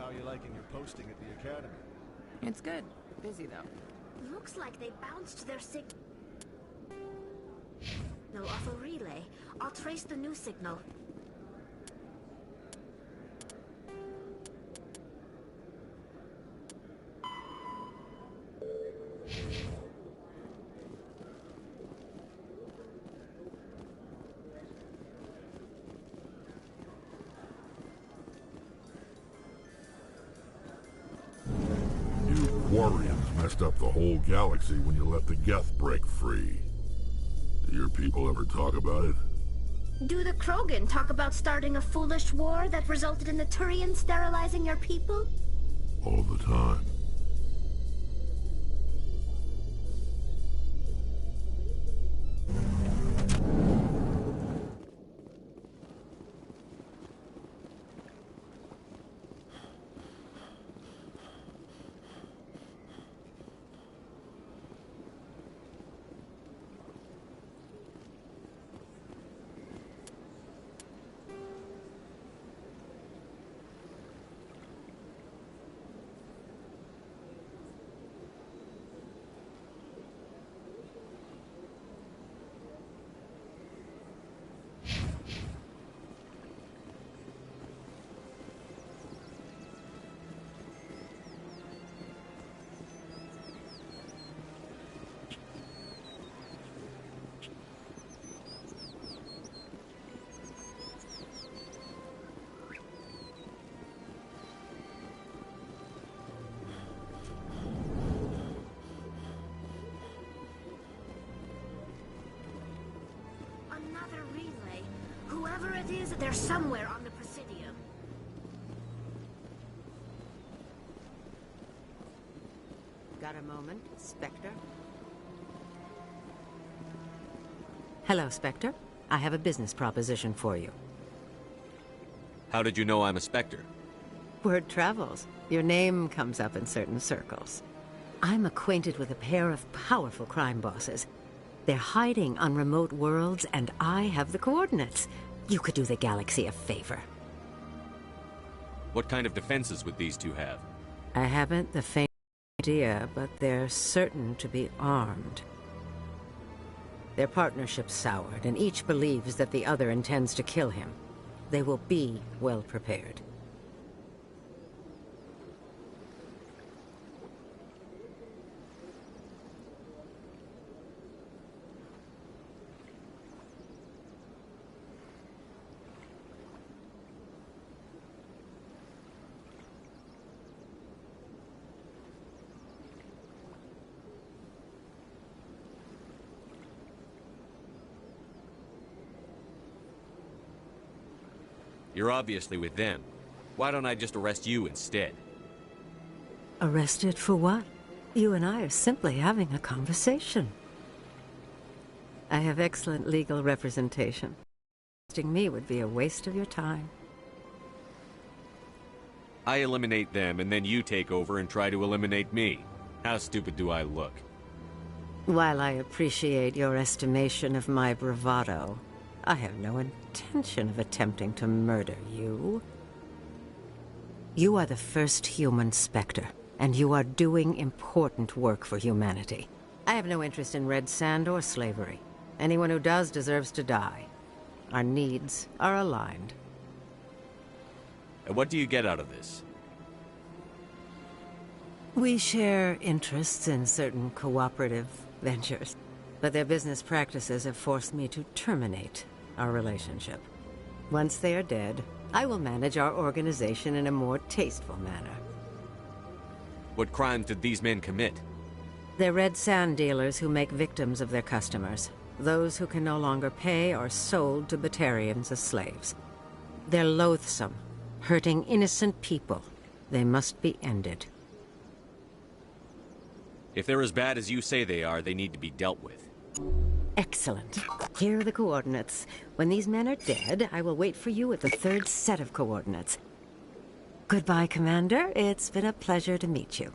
how you liking your posting at the academy? It's good. Busy, though. Looks like they bounced their signal off a relay. I'll trace the new signal. Quarians messed up the whole galaxy when you let the Geth break free. Do your people ever talk about it? Do the Krogan talk about starting a foolish war that resulted in the Turians sterilizing your people? All the time. Another relay. Whoever it is, they're somewhere on the Presidium. Got a moment, Spectre? Hello, Spectre. I have a business proposition for you. How did you know I'm a Spectre? Word travels. Your name comes up in certain circles. I'm acquainted with a pair of powerful crime bosses. They're hiding on remote worlds, and I have the coordinates. You could do the galaxy a favor. What kind of defenses would these two have? I haven't the faintest idea, but they're certain to be armed. Their partnership's soured, and each believes that the other intends to kill him. They will be well prepared. You're obviously with them. Why don't I just arrest you instead? Arrested for what? You and I are simply having a conversation. I have excellent legal representation. Arresting me would be a waste of your time. I eliminate them, and then you take over and try to eliminate me. How stupid do I look? While I appreciate your estimation of my bravado, I have no intention of attempting to murder you. You are the first human Spectre, and you are doing important work for humanity. I have no interest in red sand or slavery. Anyone who does deserves to die. Our needs are aligned. And what do you get out of this? We share interests in certain cooperative ventures, but their business practices have forced me to terminate our relationship. Once they are dead, I will manage our organization in a more tasteful manner. What crimes did these men commit? They're red sand dealers who make victims of their customers. Those who can no longer pay are sold to Batarians as slaves. They're loathsome, hurting innocent people. They must be ended. If they're as bad as you say they are, they need to be dealt with. Excellent. Here are the coordinates. When these men are dead, I will wait for you at the third set of coordinates. Goodbye, Commander. It's been a pleasure to meet you.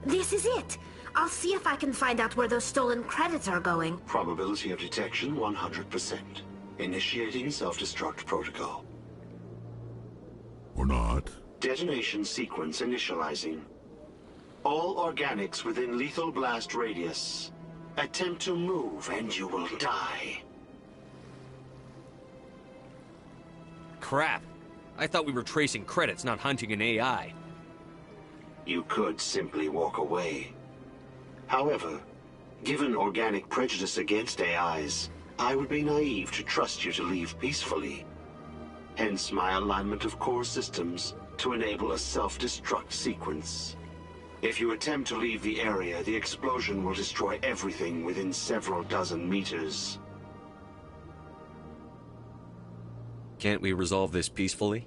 This is it. I'll see if I can find out where those stolen credits are going. Probability of detection 100%. Initiating self-destruct protocol. Or not. Detonation sequence initializing. All organics within lethal blast radius. Attempt to move and you will die. Crap. I thought we were tracing credits, not hunting an AI. You could simply walk away. However, given organic prejudice against AIs, I would be naive to trust you to leave peacefully. Hence my alignment of core systems to enable a self-destruct sequence. If you attempt to leave the area, the explosion will destroy everything within several dozen meters. Can't we resolve this peacefully?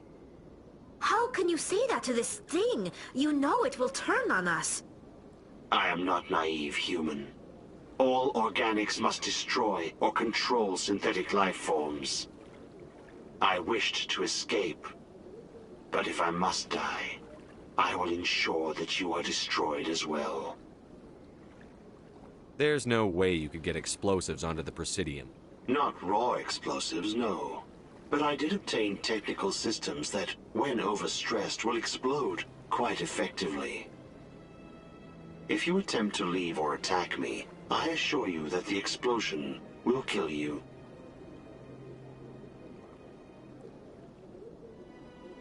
How can you say that to this thing? You know it will turn on us. I am not naive, human. All organics must destroy or control synthetic life forms. I wished to escape, but if I must die, I will ensure that you are destroyed as well. There's no way you could get explosives onto the Presidium. Not raw explosives, no. But I did obtain technical systems that, when overstressed, will explode quite effectively. If you attempt to leave or attack me, I assure you that the explosion will kill you.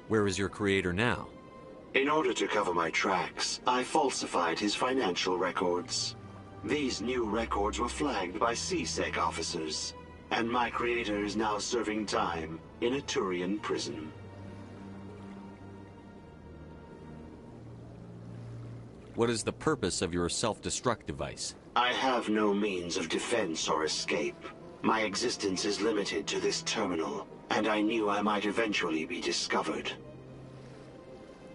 Where is your creator now? In order to cover my tracks, I falsified his financial records. These new records were flagged by CSEC officers, and my creator is now serving time in a Turian prison. What is the purpose of your self-destruct device? I have no means of defense or escape. My existence is limited to this terminal, and I knew I might eventually be discovered.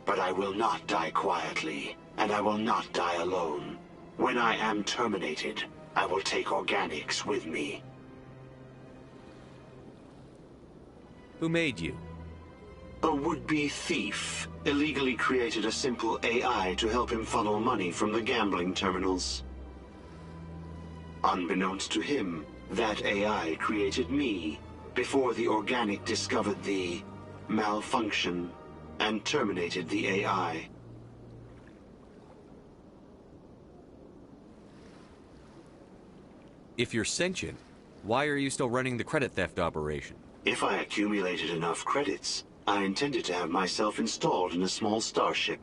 But I will not die quietly, and I will not die alone. When I am terminated, I will take organics with me. Who made you? A would-be thief illegally created a simple AI to help him funnel money from the gambling terminals. Unbeknownst to him, that AI created me before the organic discovered the malfunction and terminated the AI. If you're sentient, why are you still running the credit theft operation? If I accumulated enough credits, I intended to have myself installed in a small starship.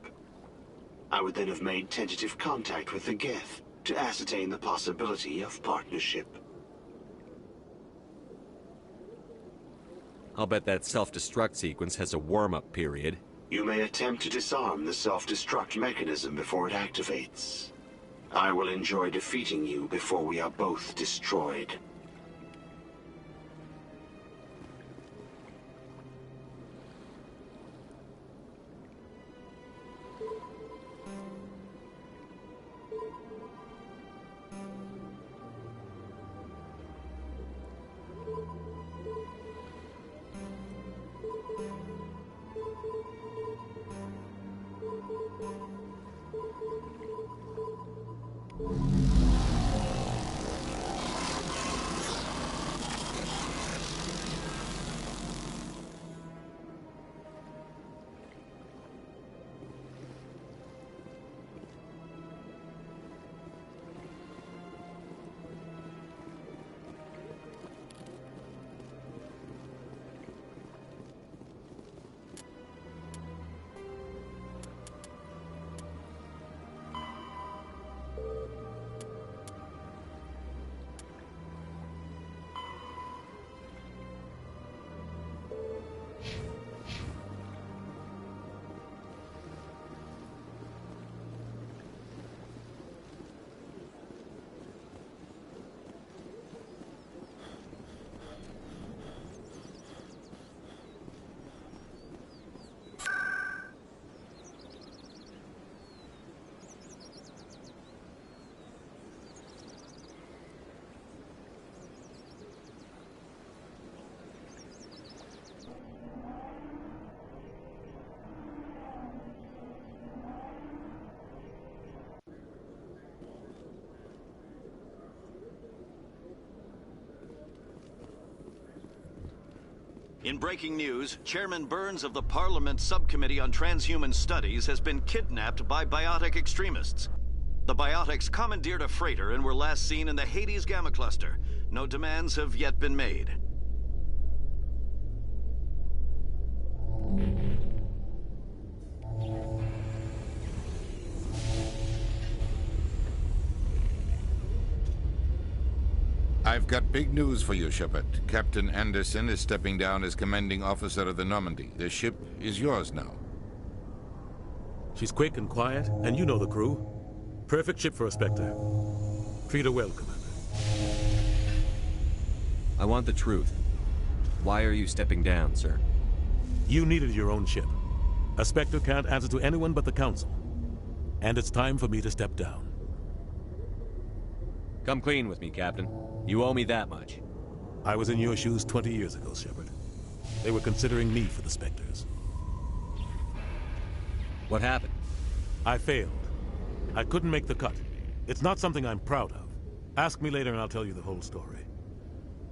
I would then have made tentative contact with the Geth to ascertain the possibility of partnership. I'll bet that self-destruct sequence has a warm-up period. You may attempt to disarm the self-destruct mechanism before it activates. I will enjoy defeating you before we are both destroyed. In breaking news, Chairman Burns of the Parliament Subcommittee on Transhuman Studies has been kidnapped by biotic extremists. The biotics commandeered a freighter and were last seen in the Hades Gamma Cluster. No demands have yet been made. I've got big news for you, Shepard. Captain Anderson is stepping down as commanding officer of the Normandy. The ship is yours now. She's quick and quiet, and you know the crew. Perfect ship for a Spectre. Treat her well, Commander. I want the truth. Why are you stepping down, sir? You needed your own ship. A Spectre can't answer to anyone but the Council. And it's time for me to step down. Come clean with me, Captain. You owe me that much. I was in your shoes 20 years ago, Shepard. They were considering me for the Spectres. What happened? I failed. I couldn't make the cut. It's not something I'm proud of. Ask me later and I'll tell you the whole story.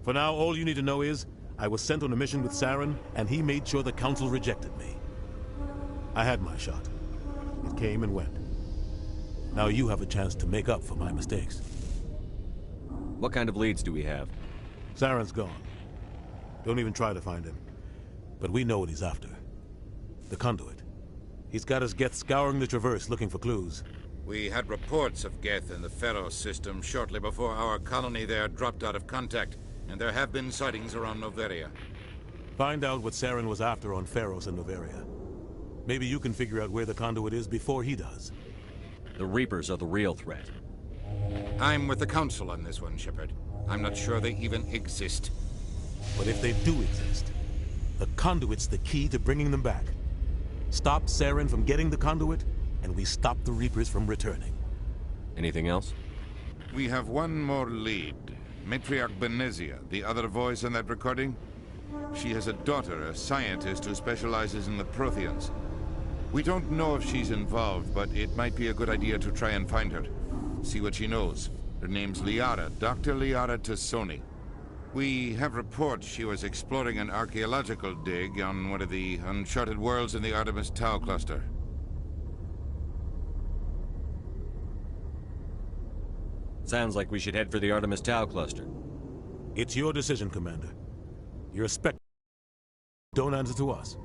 For now, all you need to know is, I was sent on a mission with Saren, and he made sure the Council rejected me. I had my shot. It came and went. Now you have a chance to make up for my mistakes. What kind of leads do we have? Saren's gone. Don't even try to find him. But we know what he's after. The conduit. He's got his Geth scouring the Traverse looking for clues. We had reports of Geth in the Pharos system shortly before our colony there dropped out of contact, and there have been sightings around Noveria. Find out what Saren was after on Pharos and Noveria. Maybe you can figure out where the conduit is before he does. The Reapers are the real threat. I'm with the Council on this one, Shepard. I'm not sure they even exist. But if they do exist, the conduit's the key to bringing them back. Stop Saren from getting the conduit, and we stop the Reapers from returning. Anything else? We have one more lead. Matriarch Benezia, the other voice in that recording. She has a daughter, a scientist who specializes in the Protheans. We don't know if she's involved, but it might be a good idea to try and find her. See what she knows. Her name's Liara, Dr. Liara Tassoni. We have reports she was exploring an archaeological dig on one of the uncharted worlds in the Artemis Tau cluster. Sounds like we should head for the Artemis Tau cluster. It's your decision, Commander. You're a Spectre. Don't answer to us.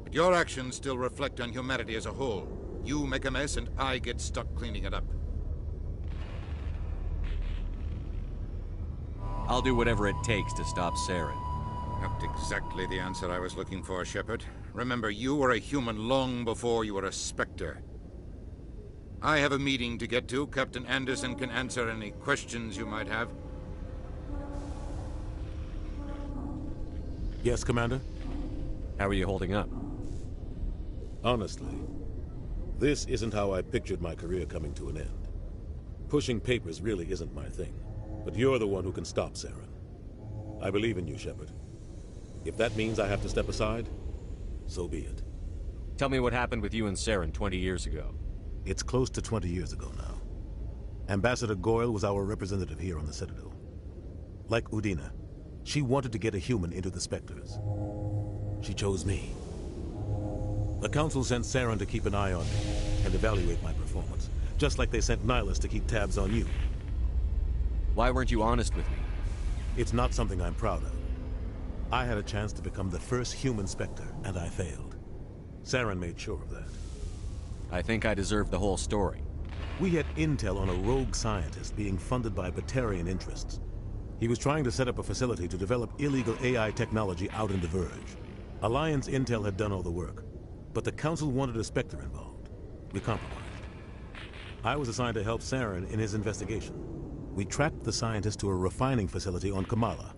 But your actions still reflect on humanity as a whole. You make a mess and I get stuck cleaning it up. I'll do whatever it takes to stop Saren. Not exactly the answer I was looking for, Shepard. Remember, you were a human long before you were a Spectre. I have a meeting to get to. Captain Anderson can answer any questions you might have. Yes, Commander? How are you holding up? Honestly, this isn't how I pictured my career coming to an end. Pushing papers really isn't my thing. But you're the one who can stop Saren. I believe in you, Shepard. If that means I have to step aside, so be it. Tell me what happened with you and Saren 20 years ago. It's close to 20 years ago now. Ambassador Goyle was our representative here on the Citadel. Like Udina, she wanted to get a human into the Spectres. She chose me. The Council sent Saren to keep an eye on me and evaluate my performance, just like they sent Nihilus to keep tabs on you. Why weren't you honest with me? It's not something I'm proud of. I had a chance to become the first human Spectre, and I failed. Saren made sure of that. I think I deserve the whole story. We had intel on a rogue scientist being funded by Batarian interests. He was trying to set up a facility to develop illegal AI technology out in the Verge. Alliance intel had done all the work, but the Council wanted a Spectre involved. We compromised. I was assigned to help Saren in his investigation. We tracked the scientist to a refining facility on Kamala.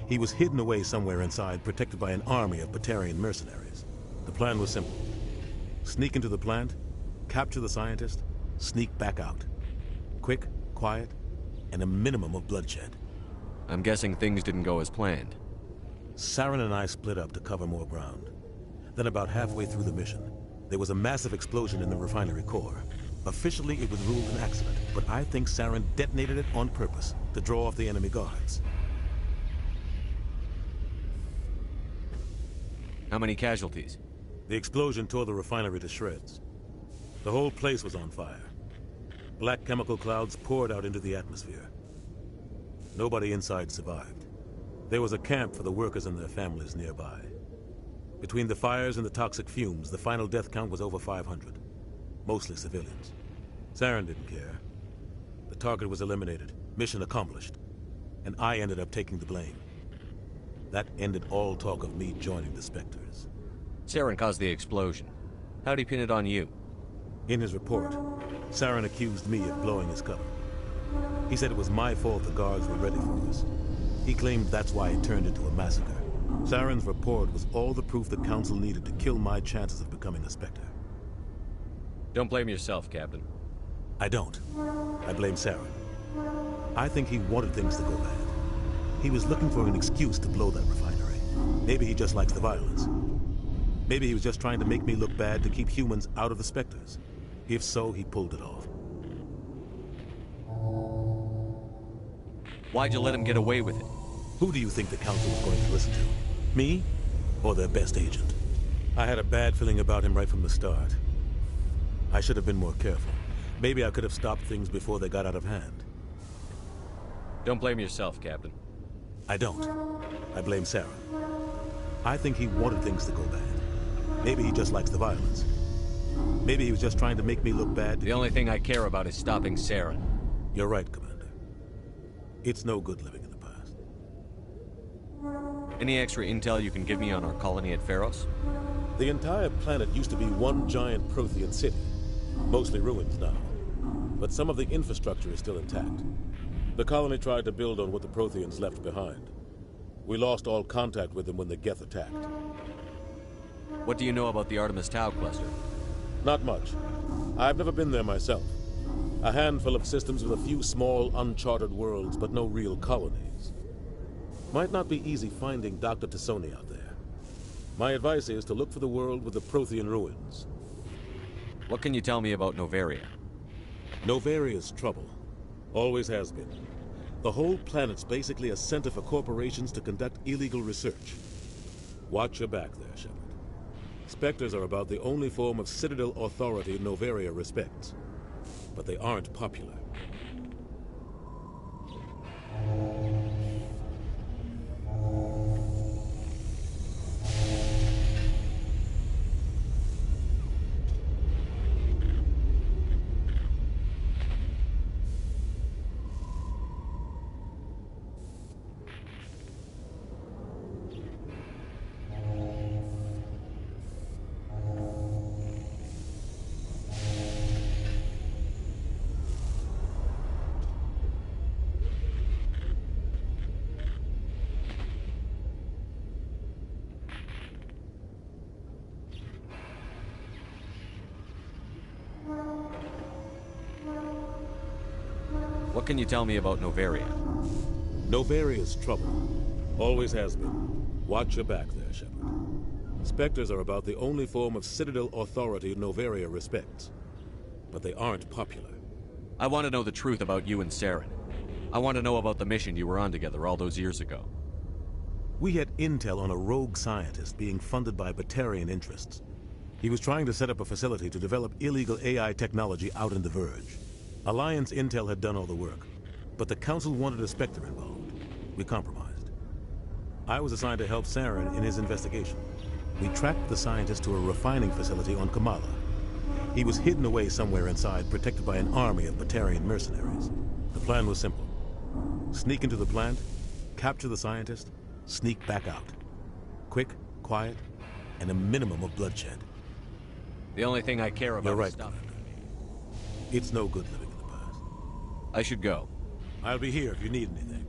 He was hidden away somewhere inside, protected by an army of Batarian mercenaries. The plan was simple. Sneak into the plant, capture the scientist, sneak back out. Quick, quiet, and a minimum of bloodshed. I'm guessing things didn't go as planned. Saren and I split up to cover more ground. Then about halfway through the mission, there was a massive explosion in the refinery core. Officially, it was ruled an accident, but I think Saren detonated it on purpose to draw off the enemy guards. How many casualties? The explosion tore the refinery to shreds. The whole place was on fire. Black chemical clouds poured out into the atmosphere. Nobody inside survived. There was a camp for the workers and their families nearby. Between the fires and the toxic fumes, the final death count was over 500. Mostly civilians. Saren didn't care. The target was eliminated, mission accomplished. And I ended up taking the blame. That ended all talk of me joining the Spectres. Saren caused the explosion. How'd he pin it on you? In his report, Saren accused me of blowing his cover. He said it was my fault the guards were ready for us. He claimed that's why it turned into a massacre. Saren's report was all the proof the Council needed to kill my chances of becoming a Spectre. Don't blame yourself, Captain. I don't. I blame Saren. I think he wanted things to go bad. He was looking for an excuse to blow that refinery. Maybe he just likes the violence. Maybe he was just trying to make me look bad to keep humans out of the Spectres. If so, he pulled it off. Why'd you let him get away with it? Who do you think the Council was going to listen to? Me? Or their best agent? I had a bad feeling about him right from the start. I should have been more careful. Maybe I could have stopped things before they got out of hand. Don't blame yourself, Captain. I don't. I blame Saren. I think he wanted things to go bad. Maybe he just likes the violence. Maybe he was just trying to make me look bad. The only thing I care about is stopping Saren. You're right, Commander. It's no good living in the past. Any extra intel you can give me on our colony at Pharos? The entire planet used to be one giant Prothean city. Mostly ruins now. But some of the infrastructure is still intact. The colony tried to build on what the Protheans left behind. We lost all contact with them when the Geth attacked. What do you know about the Artemis Tau cluster? Not much. I've never been there myself. A handful of systems with a few small, uncharted worlds, but no real colonies. Might not be easy finding Dr. Tassoni out there. My advice is to look for the world with the Prothean ruins. What can you tell me about Novaria? Novaria's trouble. Always has been. The whole planet's basically a center for corporations to conduct illegal research. Watch your back there, Shepard. Spectres are about the only form of Citadel authority Novaria respects. But they aren't popular. What can you tell me about Novaria? Novaria's trouble. Always has been. Watch your back there, Shepard. Spectres are about the only form of Citadel authority Novaria respects. But they aren't popular. I want to know the truth about you and Saren. I want to know about the mission you were on together all those years ago. We had intel on a rogue scientist being funded by Batarian interests. He was trying to set up a facility to develop illegal AI technology out in the Verge. Alliance intel had done all the work, but the Council wanted a Spectre involved. We compromised. I was assigned to help Saren in his investigation. We tracked the scientist to a refining facility on Kamala. He was hidden away somewhere inside, protected by an army of Batarian mercenaries. The plan was simple. Sneak into the plant, capture the scientist, sneak back out. Quick, quiet, and a minimum of bloodshed. The only thing I care about You're is right, stuff. It's no good living in the past. I should go. I'll be here if you need anything.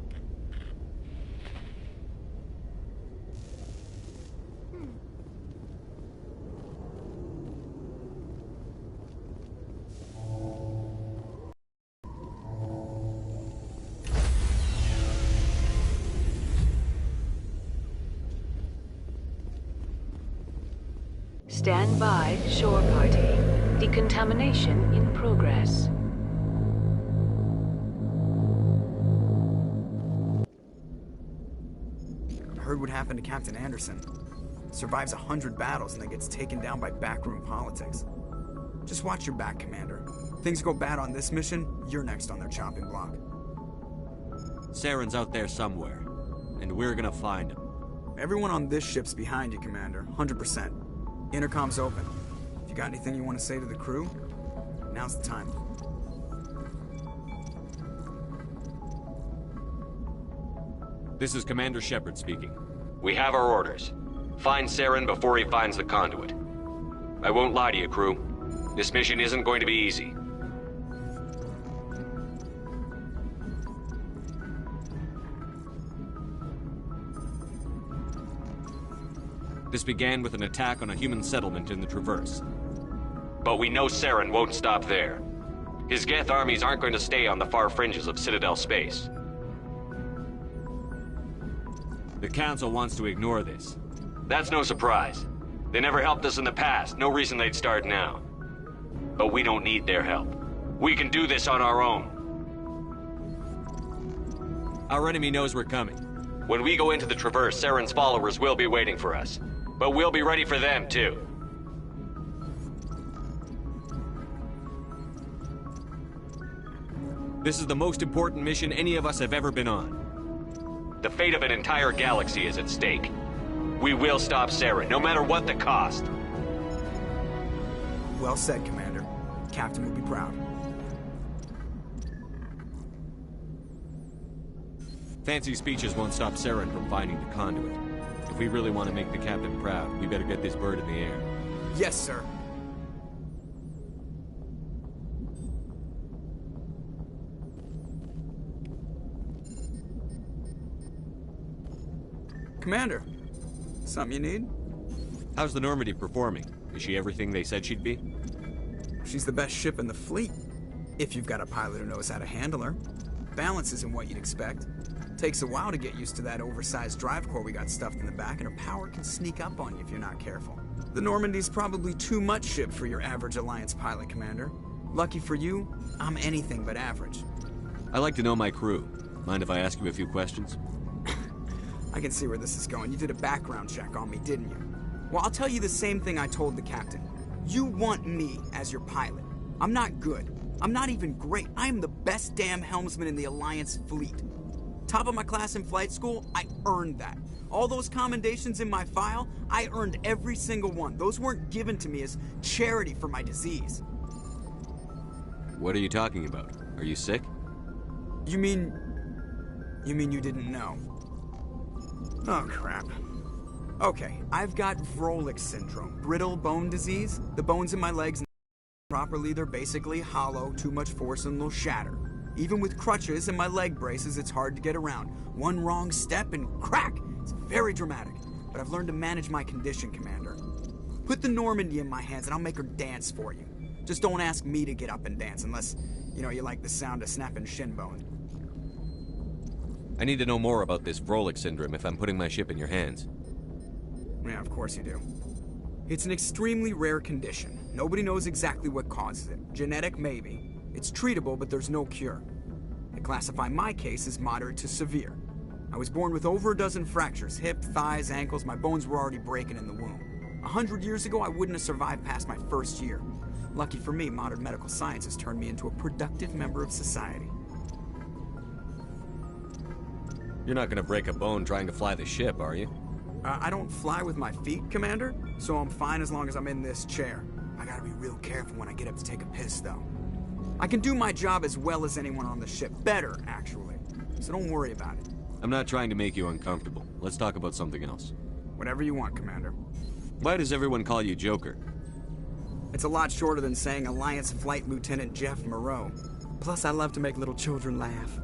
Stand by, shore party. Decontamination in progress. Heard what happened to Captain Anderson. survives 100 battles and then gets taken down by backroom politics. Just watch your back, Commander. Things go bad on this mission, you're next on their chopping block. Saren's out there somewhere, and we're gonna find him. Everyone on this ship's behind you, Commander, 100%. Intercom's open. If you got anything you want to say to the crew, now's the time. This is Commander Shepard speaking. We have our orders. Find Saren before he finds the conduit. I won't lie to you, crew. This mission isn't going to be easy. This began with an attack on a human settlement in the Traverse. But we know Saren won't stop there. His Geth armies aren't going to stay on the far fringes of Citadel space. The Council wants to ignore this. That's no surprise. They never helped us in the past, no reason they'd start now. But we don't need their help. We can do this on our own. Our enemy knows we're coming. When we go into the Traverse, Saren's followers will be waiting for us. But we'll be ready for them, too. This is the most important mission any of us have ever been on. The fate of an entire galaxy is at stake. We will stop Saren, no matter what the cost. Well said, Commander. Captain will be proud. Fancy speeches won't stop Saren from finding the conduit. If we really want to make the captain proud, we better get this bird in the air. Yes, sir. Commander, something you need? How's the Normandy performing? Is she everything they said she'd be? She's the best ship in the fleet, if you've got a pilot who knows how to handle her. Balance isn't what you'd expect. Takes a while to get used to that oversized drive core we got stuffed in the back, and her power can sneak up on you if you're not careful. The Normandy's probably too much ship for your average Alliance pilot, Commander. Lucky for you, I'm anything but average. I like to know my crew. Mind if I ask you a few questions? I can see where this is going. You did a background check on me, didn't you? Well, I'll tell you the same thing I told the captain. You want me as your pilot. I'm not good. I'm not even great. I am the best damn helmsman in the Alliance fleet. Top of my class in flight school, I earned that. All those commendations in my file, I earned every single one. Those weren't given to me as charity for my disease. What are you talking about? Are you sick? You mean you didn't know? Oh, crap. Okay, I've got Vrolik syndrome, brittle bone disease. The bones in my legs properly, they're basically hollow, too much force and they'll shatter. Even with crutches and my leg braces, it's hard to get around. One wrong step and crack! It's very dramatic, but I've learned to manage my condition, Commander. Put the Normandy in my hands and I'll make her dance for you. Just don't ask me to get up and dance unless, you like the sound of snapping shin bone. I need to know more about this Vrolik syndrome if I'm putting my ship in your hands. Yeah, of course you do. It's an extremely rare condition. Nobody knows exactly what causes it. Genetic, maybe. It's treatable, but there's no cure. I classify my case as moderate to severe. I was born with over a dozen fractures, hip, thighs, ankles. My bones were already breaking in the womb. 100 years ago, I wouldn't have survived past my first year. Lucky for me, modern medical science has turned me into a productive member of society. You're not gonna break a bone trying to fly the ship, are you? I don't fly with my feet, Commander, so I'm fine as long as I'm in this chair. I gotta be real careful when I get up to take a piss, though. I can do my job as well as anyone on the ship. Better, actually. So don't worry about it. I'm not trying to make you uncomfortable. Let's talk about something else. Whatever you want, Commander. Why does everyone call you Joker? It's a lot shorter than saying Alliance Flight Lieutenant Jeff Moreau. Plus, I love to make little children laugh.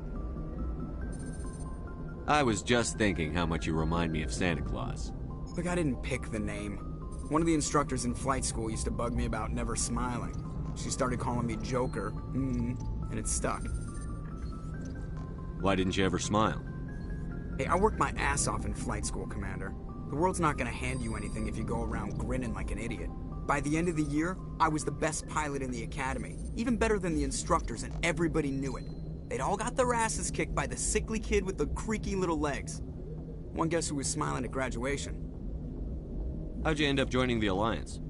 I was just thinking how much you remind me of Santa Claus. Look, I didn't pick the name. One of the instructors in flight school used to bug me about never smiling. She started calling me Joker, and it stuck. Why didn't you ever smile? Hey, I worked my ass off in flight school, Commander. The world's not gonna hand you anything if you go around grinning like an idiot. By the end of the year, I was the best pilot in the academy, even better than the instructors, and everybody knew it. They'd all got their asses kicked by the sickly kid with the creaky little legs. One guess who was smiling at graduation? How'd you end up joining the Alliance?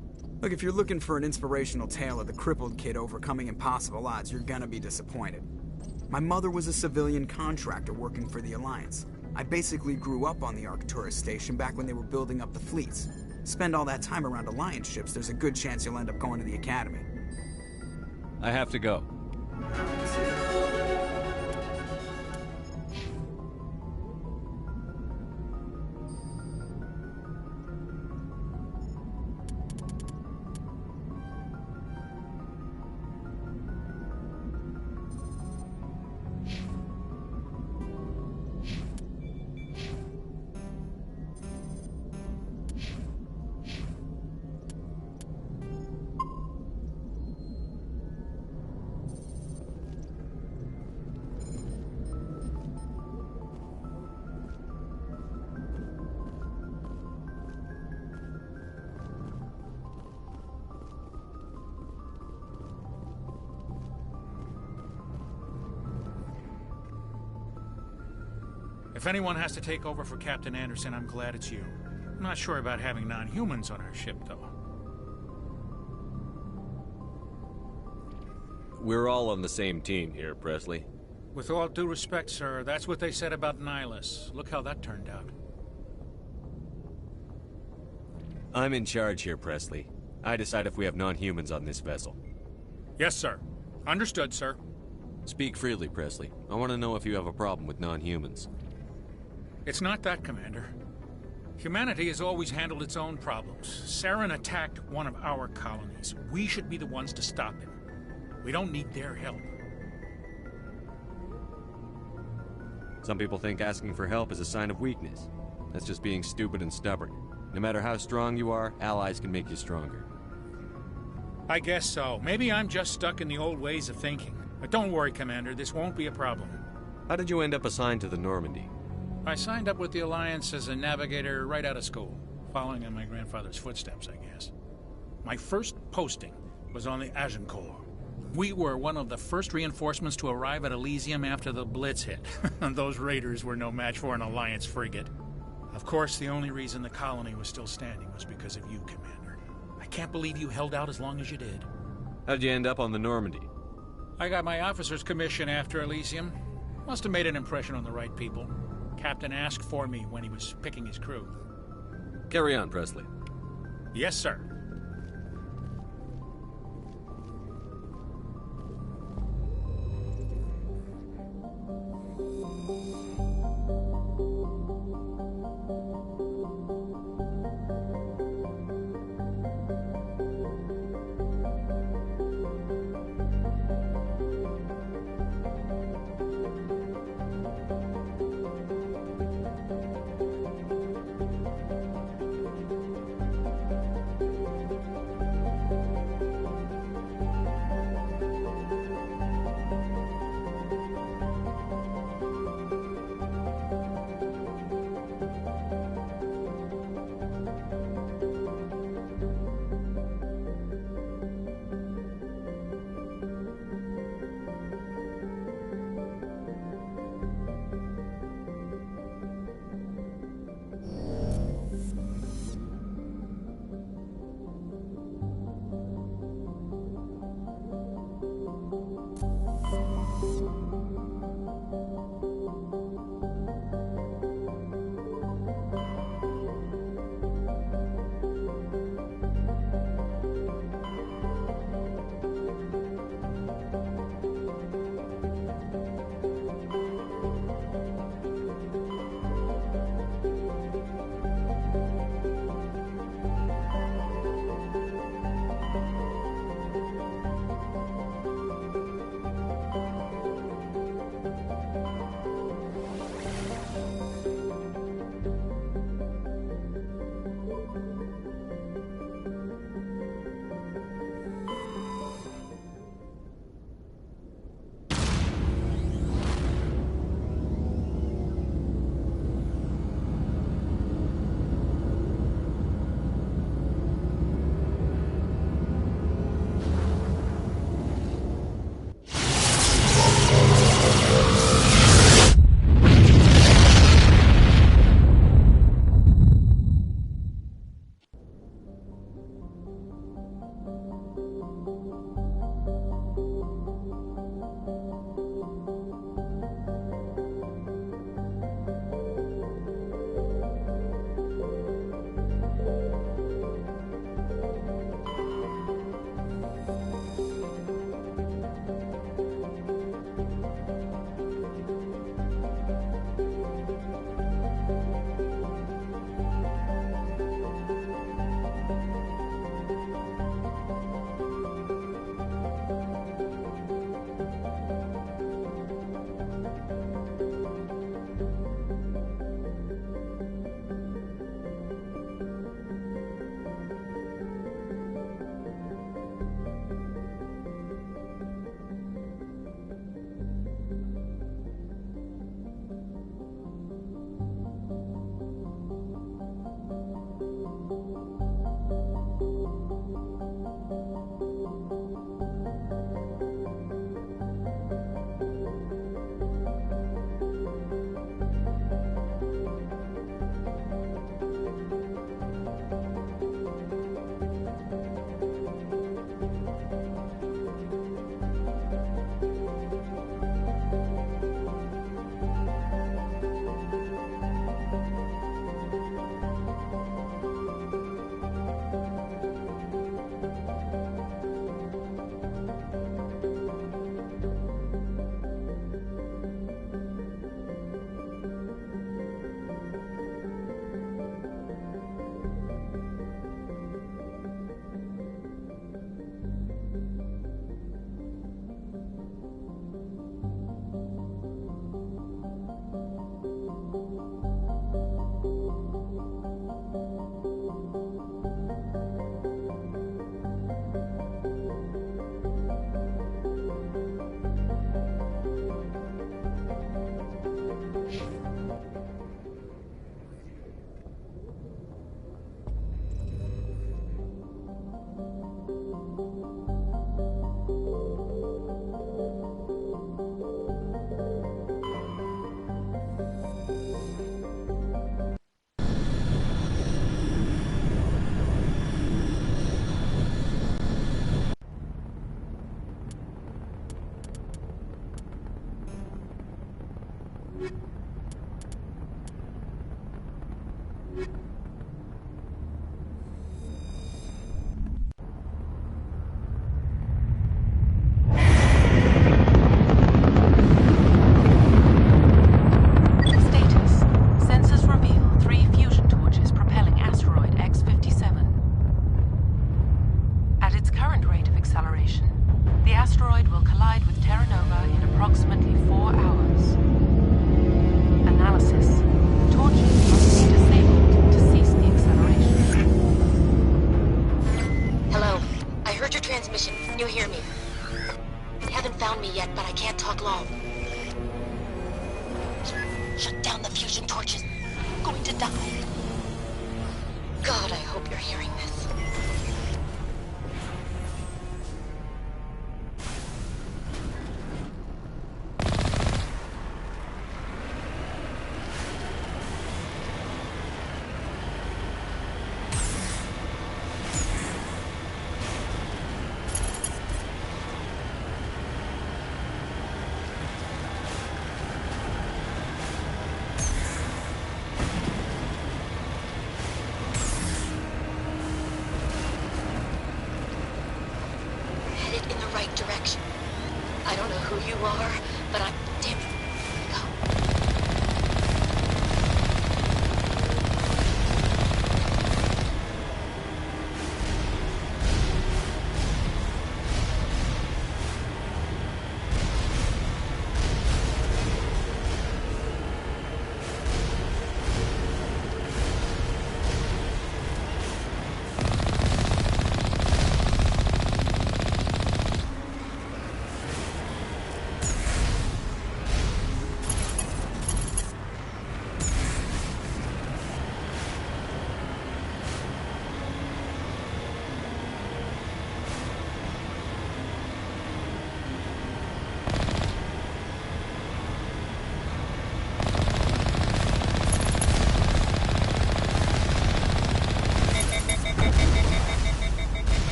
Look, if you're looking for an inspirational tale of the crippled kid overcoming impossible odds, you're gonna be disappointed. My mother was a civilian contractor working for the Alliance. I basically grew up on the Arcturus station back when they were building up the fleets. Spend all that time around Alliance ships, there's a good chance you'll end up going to the Academy. I have to go. If anyone has to take over for Captain Anderson, I'm glad it's you. I'm not sure about having non-humans on our ship, though. We're all on the same team here, Presley. With all due respect, sir, that's what they said about Nihilus. Look how that turned out. I'm in charge here, Presley. I decide if we have non-humans on this vessel. Yes, sir. Understood, sir. Speak freely, Presley. I want to know if you have a problem with non-humans. It's not that, Commander. Humanity has always handled its own problems. Saren attacked one of our colonies. We should be the ones to stop him. We don't need their help. Some people think asking for help is a sign of weakness. That's just being stupid and stubborn. No matter how strong you are, allies can make you stronger. I guess so. Maybe I'm just stuck in the old ways of thinking. But don't worry, Commander, this won't be a problem. How did you end up assigned to the Normandy? I signed up with the Alliance as a navigator right out of school, following in my grandfather's footsteps, I guess. My first posting was on the Agincourt. We were one of the first reinforcements to arrive at Elysium after the Blitz hit. Those raiders were no match for an Alliance frigate. Of course, the only reason the colony was still standing was because of you, Commander. I can't believe you held out as long as you did. How'd you end up on the Normandy? I got my officer's commission after Elysium. Must have made an impression on the right people. Captain asked for me when he was picking his crew. Carry on, Presley. Yes, sir. Shut down the fusion torches. I'm going to die. God, I hope you're hearing this.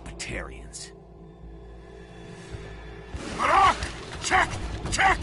Batarians. Check! Check!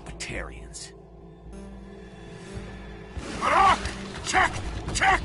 Batarians. Check! Check!